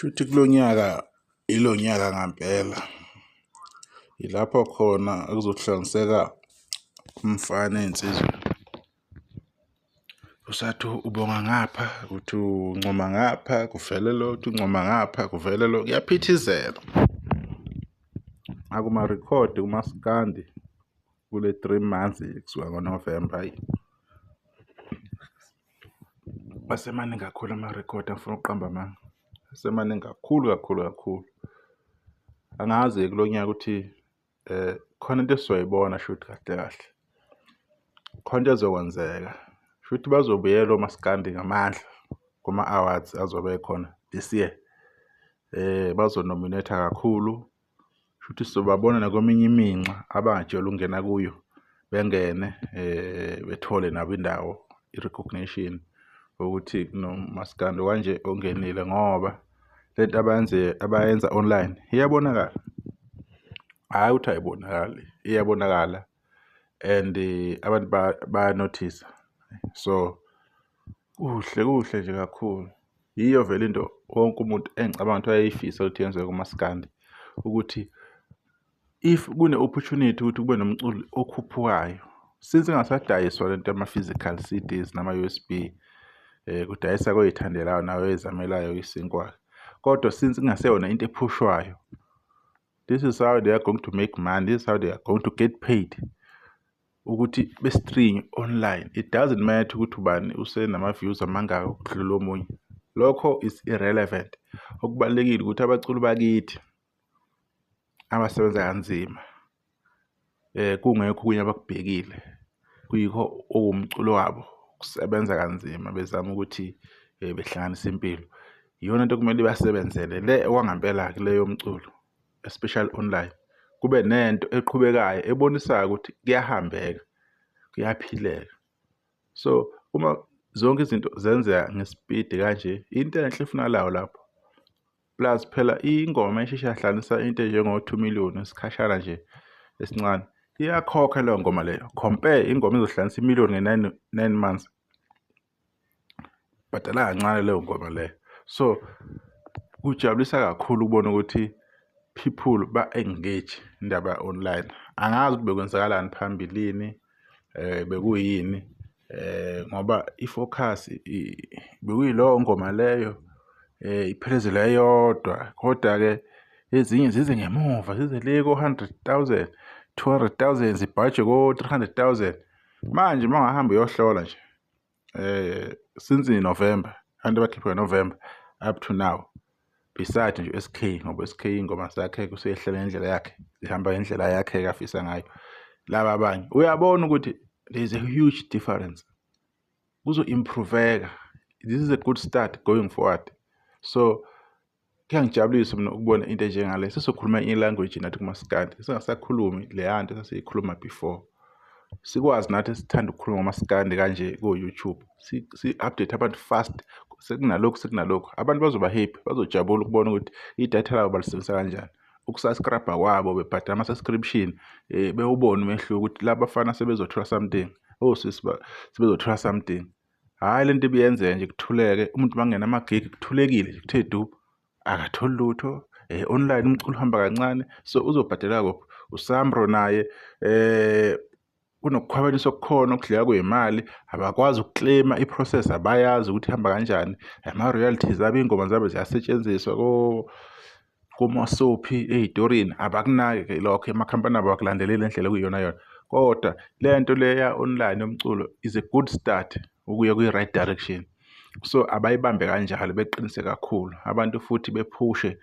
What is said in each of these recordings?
Shuthi kulonyaka ilonyaka ngempela ilapho khona kuzohlanganiseka umfana nensizwa. Usathi ubonga ngapha uthi uncoma ngapha kuvele lo, uthi uncoma ngapha kuvele lo, kuyaphithizela. Akuma-record kumaskandi kule 3 months kusuka ngoNovember asemaningi kakhulu ama-record angifuna ukuqamba amanga. Asemaningi kakhulu. Angazi kulo nyaka ukuthi khona into esizoyibona shuthi kahle. Khona into ezokwenzeka. Shuthi bazobuyela omaskandi ngamandla kuma-awards azobe khona this year. Bazonominate kakhulu. Shuthi sizobabona nakweminye iminxa abangajwayele ukungena kuyo bengene bethole nabo indawo i-recognition ukuthi nomaskandi kanje ongenile ngoba lento abayenza online iyabonakala. Hhayi ukuthi ayibonakali, iyabonakala and abantu bayanothisa. So kuhle nje kakhulu. Yiyo vele into wonke umuntu engicabanga ukuthi ayayifisa ukuthi yenzeke kumaskandi ukuthi if kune-opportunity ukuthi kube nomculi okhuphukayo, since ingasadayiswa lento yama-physical CDs nama-USB, kudayisa koy'thandelayo nawe-oy'zamelayo isinkwa. Kodwa since ingaseyona into ephushwayo, this is how they are going to make money, this is how they are going to get paid. Ukuthi be-stream online, it doesn't matter ukuthi ubani usenama-views amangaka ukudlula omunye. Lokho is irrelevant. Okubalulekile ukuthi abaculi bakithi abasebenza kanzima kungekho okunye abakubhekile, kuyikho okumculo wabo ukusebenza kanzima bezama ukuthi behlanganise impilo. Iyona into kumele basebenzele le okwangempela kuleyo mculo, especially online. Kube nento eqhubekayo ebonisayo ukuthi kuyahambeka, kuyaphileka. So uma zonke izinto zenzeka ngespeed kanje, into enhle ifunakalayo lapho. Plus phela ingoma esheshe yahlanganisa into enjengo-2 million isikhashana nje esincane, iyakhokha leyo ngoma leyo. Compare ingoma ezohlanganisa 1 million nge-9 months, bhadala kancane leyo ngoma leyo. So kujabulisa kakhulu ukubona ukuthi people ba-engage indaba online. Angazi ukuthi bekwenzakalani phambilini, bekuyini, ngoba i-focus bekuyilo ngoma leyo iphelezele eyodwa. Kodwa-ke ezinye zize ngemuva, zize le ko-100,000, 200,000 zibhaje ko-300,000. Manje uma ungahamba uyohlola nje since November, abantu abakhipha ngeNovember up to now, besides nje SK, ngoba SK ingoma zakhe kusehlela ngendlela yakhe, zihamba ngendlela yakhe afisa ngayo. Laba abanye uyabona ukuthi there is a huge difference. Kuzo-improveka. This is a good start going forward. So kuyangijabulisa mina ukubona into enjengale. Sizokhuluma enye ilanguage nathi kumaskandi, singasakhulumi leya nto esasiyikhuluma before. Sikwazi nathi sithanda ukukhuluma ngamaskandi kanje ko-YouTube, si-update abantu fast. Sekunalokhu abantu bazoba happy, bazojabula ukubona ukuthi idatha labo balisebenzisa kanjani. Ukusubscribe kwabo bebhadala ama-subscription, bewubone umehluko ukuthi laba bafana sebezothola something, osisi sebezothola something. Hhayi lento ibiyenzeka nje kuthuleke, umuntu mangena ama-gig kuthulekile nje kuthe du akatholi lutho. Online umculo uhamba kancane, so uzobhadela kuphi? USamro naye kunokukhwabaniswa okukhona okudleka kwey'mali, abakwazi ukukleyima i-process, abayazi ukuthi ihamba kanjani. Ama-royalties abo iy'ngoma zabo ziyasetshenziswa kuma-soapie ey'torini, abakunaki lokho. Amakhampani abo akulandelela indlela okuyiyona. Kodwa le nto leya online yomculo is a good start ukuya kwi-right direction. So abayibambe kanjalo, beqinise kakhulu. Abantu futhi bephushe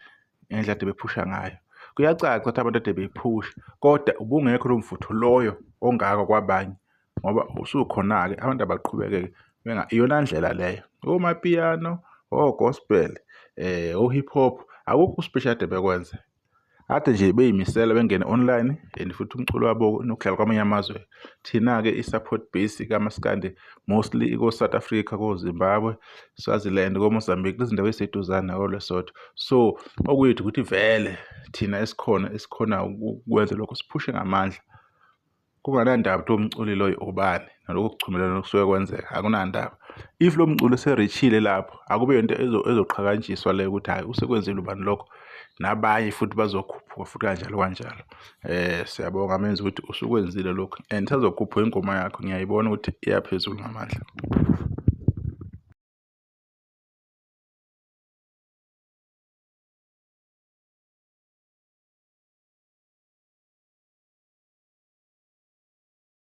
ngendlela ade bephusha ngayo. Kuyacaca ukuthi abantu ade bephusha, kodwa ubungekho lo mfutho loyo ongaka kwabanye, ngoba usukhona-ke abantu abaqhubeke iyona ndlela leyo. Omapiyano, gospel, hip hop, akukho uspecial ade bekwenza. Ade nje beyimisela bengene online and futhi umculo wabo nokudlala kwamanye amazwe. Thina-ke i-support base kamaskandi mostly iko-South Africa, ko-Zimbabwe, Swaziland, ko-Mozambique, lezi ndawo ey'seduzane ko-Lesotho. So okuyethu ukuthi vele thina esikhona ukwenza lokho, siphushe ngamandla. Kunganandaba ukuthi umculi loyo ubani nalokho kuchumelana okusuke kwenzeka, akunandaba. if lo mculo serechile lapho akube into ezoqhakanjiswa le ukuthi hayi usekwenzile ubani lokho, nabanye futhi bazokhuphuka futhi kanjalo kanjalo. Siyabonga menzi ukuthi usukwenzile lokho and sazokhuphuka ingoma yakho, ngiyayibona ukuthi iyaphezulu ngamandla.